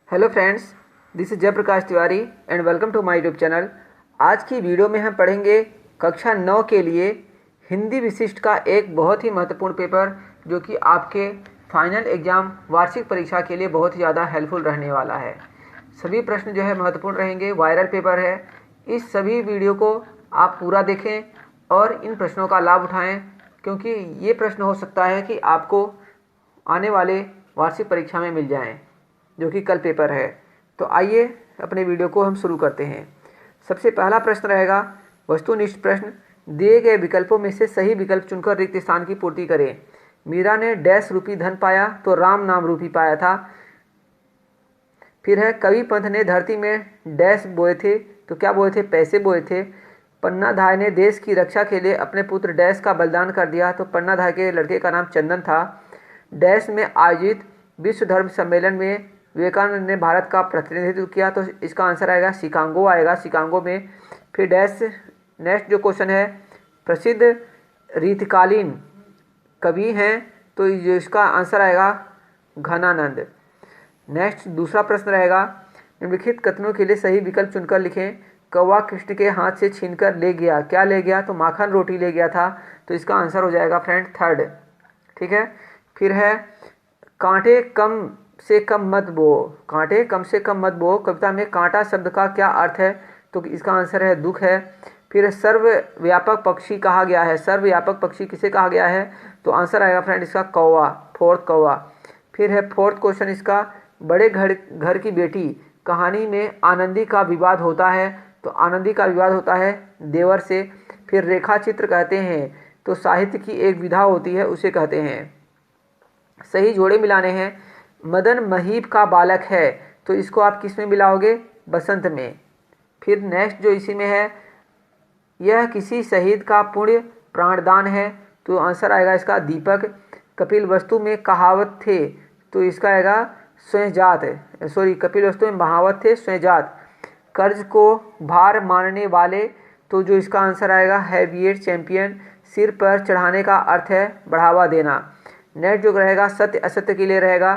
Hello friends, this is Jaiprakash Tiwari and welcome to my YouTube channel. आज की video में हम पढ़ेंगे कक्षा 9 के लिए हिंदी विशिष्ट का एक बहुत ही महत्वपूर्ण पेपर जो कि आपके फाइनल एग्जाम वार्षिक परीक्षा के लिए बहुत ही ज़्यादा हेल्पफुल रहने वाला है। सभी प्रश्न जो है महत्वपूर्ण रहेंगे, वायरल पेपर है। इस सभी वीडियो को आप पूरा देखें और इन प्रश्नों का लाभ उठाएँ, क्योंकि ये प्रश्न हो सकता है कि आपको आने वाले वार्षिक परीक्षा में मिल जाएँ, जो कि कल पेपर है। तो आइए अपने वीडियो को हम शुरू करते हैं। सबसे पहला प्रश्न रहेगा वस्तुनिष्ठ प्रश्न। दिए गए विकल्पों में से सही विकल्प चुनकर रिक्त स्थान की पूर्ति करें। मीरा ने डैश रूपी धन पाया तो राम नाम रूपी पाया था। फिर है कवि पंथ ने धरती में डैश बोए थे, तो क्या बोए थे? पैसे बोए थे। पन्नाधाय ने देश की रक्षा के लिए अपने पुत्र डैश का बलिदान कर दिया, तो पन्नाधाय के लड़के का नाम चंदन था। डैश में आयोजित विश्व धर्म सम्मेलन में विवेकानंद ने भारत का प्रतिनिधित्व किया, तो इसका आंसर आएगा शिकागो आएगा, शिकागो में। फिर डैश नेक्स्ट जो क्वेश्चन है, प्रसिद्ध रीतिकालीन कवि हैं, तो इसका आंसर आएगा घनानंद। नेक्स्ट दूसरा प्रश्न रहेगा निम्नलिखित कथनों के लिए सही विकल्प चुनकर लिखें। कौवा कृष्ण के हाथ से छीनकर ले गया, क्या ले गया? तो माखन रोटी ले गया था, तो इसका आंसर हो जाएगा फ्रेंड थर्ड। ठीक है। फिर है कांटे कम से कम मत बो, कांटे कम से कम मत बो कविता में कांटा शब्द का क्या अर्थ है? तो इसका आंसर है दुख है। फिर सर्वव्यापक पक्षी कहा गया है, सर्वव्यापक पक्षी किसे कहा गया है? तो आंसर आएगा फ्रेंड इसका कौवा, फोर्थ कौवा। फिर है फोर्थ क्वेश्चन इसका, बड़े घर की बेटी कहानी में आनंदी का विवाद होता है, तो आनंदी का विवाद होता है देवर से। फिर रेखा चित्र कहते हैं, तो साहित्य की एक विधा होती है, उसे कहते हैं। सही जोड़े मिलाने हैं। मदन महीप का बालक है, तो इसको आप किस में मिलाओगे? बसंत में। फिर नेक्स्ट जो इसी में है, यह किसी शहीद का पुण्य प्राणदान है, तो आंसर आएगा इसका दीपक। कपिल वस्तु में कहावत थे, तो इसका आएगा स्वयंजात, कपिल वस्तु में महावत थे स्वयंजात। कर्ज को भार मानने वाले, तो जो इसका आंसर आएगा हैविएट चैंपियन। सिर पर चढ़ाने का अर्थ है बढ़ावा देना। नेक्स्ट जो रहेगा सत्य असत्य के लिए रहेगा।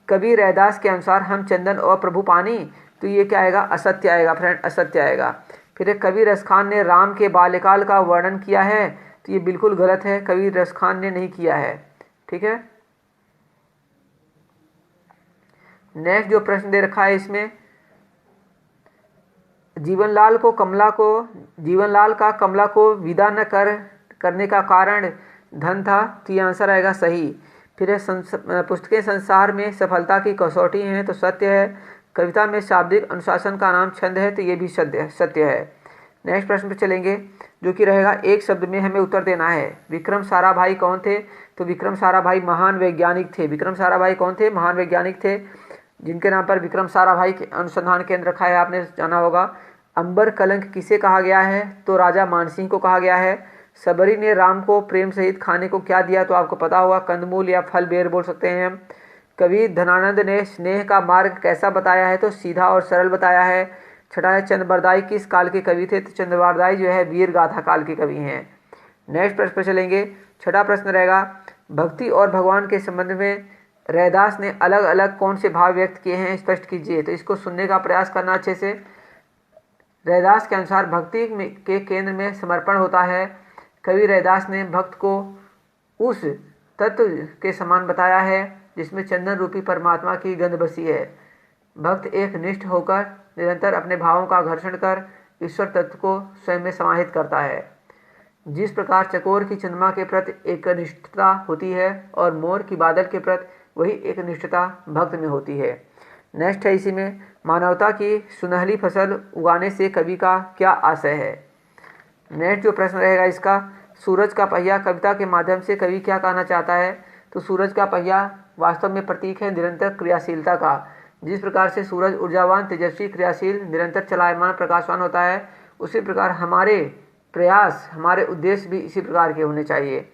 कवि रैदास के अनुसार हम चंदन और प्रभु पानी, तो ये क्या आएगा? असत्य आएगा फ्रेंड, असत्य आएगा। फिर कवि रसखान ने राम के बाल्यकाल का वर्णन किया है, तो ये बिल्कुल गलत है, कवि रसखान ने नहीं किया है। ठीक है। नेक्स्ट जो प्रश्न दे रखा है इसमें, जीवनलाल का कमला को विदा न करने का कारण धन था, तो ये आंसर आएगा सही। फिर पुस्तकें संसार में सफलता की कसौटी हैं, तो सत्य है। कविता में शाब्दिक अनुशासन का नाम छंद है, तो ये भी सत्य है। नेक्स्ट प्रश्न पर चलेंगे, जो कि रहेगा एक शब्द में हमें उत्तर देना है। विक्रम साराभाई कौन थे? तो विक्रम साराभाई महान वैज्ञानिक थे। विक्रम साराभाई कौन थे? महान वैज्ञानिक थे, जिनके नाम पर विक्रम साराभाई अनुसंधान केंद्र रखा है, आपने जाना होगा। अंबर कलंक किसे कहा गया है? तो राजा मानसिंह को कहा गया है। सबरी ने राम को प्रेम सहित खाने को क्या दिया? तो आपको पता होगा, कंदमूल या फल बेर बोल सकते हैं हम। कवि धनानंद ने स्नेह का मार्ग कैसा बताया है? तो सीधा और सरल बताया है। छठा है चंद्रबरदाई किस काल के कवि थे? तो चंद्रबरदाई जो है वीर गाथा काल के कवि हैं। नेक्स्ट प्रश्न पर चलेंगे। छठा प्रश्न रहेगा भक्ति और भगवान के संबंध में रैदास ने अलग अलग कौन से भाव व्यक्त किए हैं, स्पष्ट कीजिए। तो इसको सुनने का प्रयास करना अच्छे से। रैदास के अनुसार भक्ति के केंद्र में समर्पण होता है। कवि रैदास ने भक्त को उस तत्व के समान बताया है जिसमें चंदन रूपी परमात्मा की गंध बसी है। भक्त एक निष्ठ होकर निरंतर अपने भावों का घर्षण कर ईश्वर तत्व को स्वयं में समाहित करता है। जिस प्रकार चकोर की चंद्रमा के प्रति एक निष्ठता होती है और मोर की बादल के प्रति वही एक निष्ठता भक्त में होती है। नेक्स्ट है इसी में, मानवता की सुनहली फसल उगाने से कवि का क्या आशय है? नेक्स्ट जो प्रश्न रहेगा इसका, सूरज का पहिया कविता के माध्यम से कवि क्या कहना चाहता है? तो सूरज का पहिया वास्तव में प्रतीक है निरंतर क्रियाशीलता का। जिस प्रकार से सूरज ऊर्जावान, तेजस्वी, क्रियाशील, निरंतर चलायमान, प्रकाशवान होता है, उसी प्रकार हमारे प्रयास, हमारे उद्देश्य भी इसी प्रकार के होने चाहिए।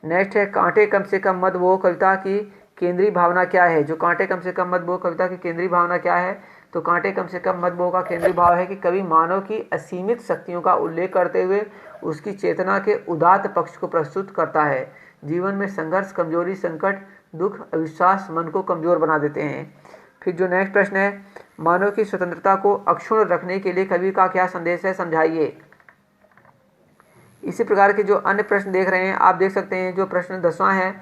नेक्स्ट है कांटे कम से कम मत बो कविता की केंद्रीय भावना क्या है? जो कांटे कम से कम मत बो कविता की केंद्रीय भावना क्या है? तो कांटे कम से कम मत बो का केंद्रीय भाव है कि कवि मानव की असीमित शक्तियों का उल्लेख करते हुए उसकी चेतना के उदात्त पक्ष को प्रस्तुत करता है। जीवन में संघर्ष, कमजोरी, संकट, दुख, अविश्वास मन को कमजोर बना देते हैं। फिर जो नेक्स्ट प्रश्न है, मानव की स्वतंत्रता को अक्षुण्ण रखने के लिए कवि का क्या संदेश है, समझाइए। इसी प्रकार के जो अन्य प्रश्न देख रहे हैं आप देख सकते हैं। जो प्रश्न 10वां है,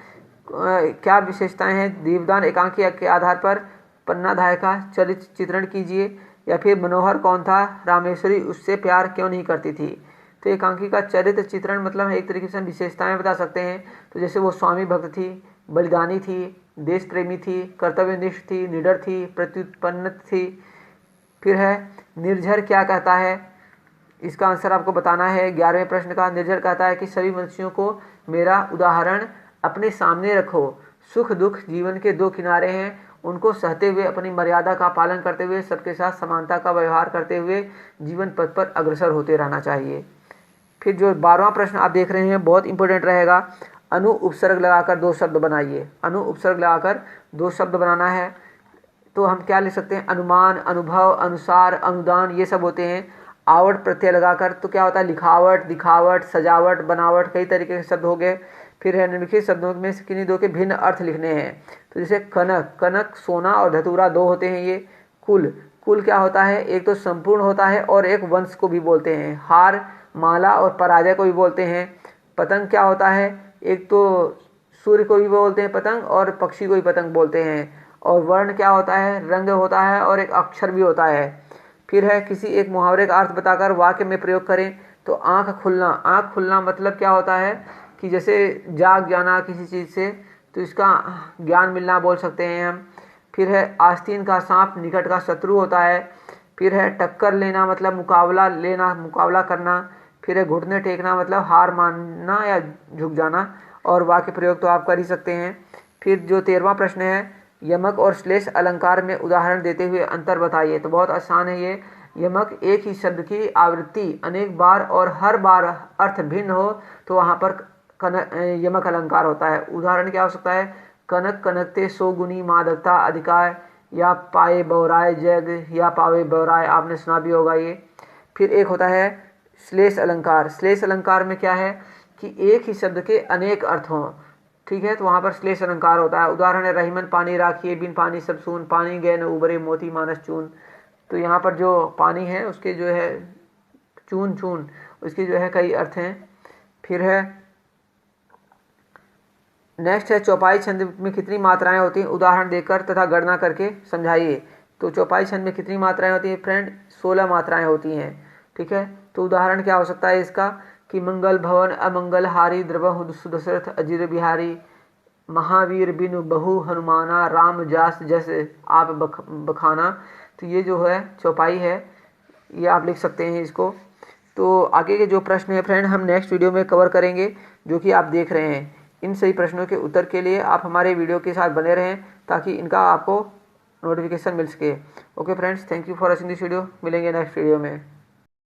क्या विशेषताएं हैं दीपदान एकांकी के आधार पर पन्नाधाय का चरित्र चित्रण कीजिए। या फिर मनोहर कौन था, रामेश्वरी उससे प्यार क्यों नहीं करती थी। तो एकांकी का चरित्र चित्रण मतलब एक तरीके से हम विशेषताएं बता सकते हैं। तो जैसे वो स्वामी भक्त थी, बलिदानी थी, देश प्रेमी थी, कर्तव्यनिष्ठ थी, निडर थी, प्रत्युत्पन्न थी। फिर है निर्झर क्या कहता है, इसका आंसर आपको बताना है। 11वें प्रश्न का निर्झर कहता है कि सभी मनुष्यों को मेरा उदाहरण अपने सामने रखो। सुख दुख जीवन के दो किनारे हैं, उनको सहते हुए अपनी मर्यादा का पालन करते हुए सबके साथ समानता का व्यवहार करते हुए जीवन पथ पर अग्रसर होते रहना चाहिए। फिर जो 12वां प्रश्न आप देख रहे हैं बहुत इंपॉर्टेंट रहेगा। अनु उपसर्ग लगाकर 2 शब्द बनाइए। अनु उपसर्ग लगाकर 2 शब्द बनाना है। तो हम क्या लिख सकते हैं, अनुमान, अनुभव, अनुसार, अनुदान, ये सब होते हैं। आवट प्रत्यय लगाकर तो क्या होता है, लिखावट, दिखावट, सजावट, बनावट, कई तरीके के शब्द हो गए। फिर है निम्नलिखित शब्दों में से किन्हीं दो के भिन्न अर्थ लिखने हैं। तो जैसे कनक, कनक सोना और धतूरा 2 होते हैं ये। कुल, कुल क्या होता है, एक तो संपूर्ण होता है और एक वंश को भी बोलते हैं। हार, माला और पराजय को भी बोलते हैं। पतंग क्या होता है, एक तो सूर्य को भी बोलते हैं पतंग और पक्षी को भी पतंग बोलते हैं। और वर्ण क्या होता है, रंग होता है और एक अक्षर भी होता है। फिर है किसी एक मुहावरे का अर्थ बताकर वाक्य में प्रयोग करें। तो आँख खुलना, आँख खुलना मतलब क्या होता है कि जैसे जाग जाना किसी चीज़ से, तो इसका ज्ञान मिलना बोल सकते हैं हम। फिर है आस्तीन का सांप निकट का शत्रु होता है। फिर है टक्कर लेना मतलब मुकाबला लेना, मुकाबला करना। फिर है घुटने टेकना मतलब हार मानना या झुक जाना। और वाक्य प्रयोग तो आप कर ही सकते हैं। फिर जो 13वां प्रश्न है, यमक और श्लेष अलंकार में उदाहरण देते हुए अंतर बताइए। तो बहुत आसान है ये। यमक एक ही शब्द की आवृत्ति अनेक बार और हर बार अर्थ भिन्न हो तो वहाँ पर यमक अलंकार होता है। उदाहरण क्या हो सकता है, कनक कनकते सो गुनी मादकता अधिकार, या पाए बौराए जग, या पावे बौराए, आपने सुना भी होगा ये। फिर एक होता है श्लेष अलंकार। श्लेष अलंकार में क्या है कि एक ही शब्द के अनेक अर्थ हों, ठीक है, तो वहाँ पर श्लेष अलंकार होता है। उदाहरण है रहीमन पानी राखिए, बिन पानी सब सून, पानी गए न उबरे मोती मानस चून। तो यहाँ पर जो पानी है उसके जो है चून, चून उसकी जो है कई अर्थ हैं। फिर है नेक्स्ट है चौपाई छंद में कितनी मात्राएं होती हैं, उदाहरण देकर तथा गणना करके समझाइए। तो चौपाई छंद में कितनी मात्राएं होती हैं फ्रेंड, 16 मात्राएं होती हैं, ठीक है। तो उदाहरण क्या हो सकता है इसका कि मंगल भवन अमंगल हारी, द्रवहु सुदशरथ अजिर बिहारी, महावीर बिनु बहु हनुमाना, राम जास जस आप बखाना। तो ये जो है चौपाई है, ये आप लिख सकते हैं इसको। तो आगे के जो प्रश्न है फ्रेंड हम नेक्स्ट वीडियो में कवर करेंगे, जो कि आप देख रहे हैं। इन सही प्रश्नों के उत्तर के लिए आप हमारे वीडियो के साथ बने रहें ताकि इनका आपको नोटिफिकेशन मिल सके। Okay friends, thank you for watching this video. मिलेंगे नेक्स्ट वीडियो में।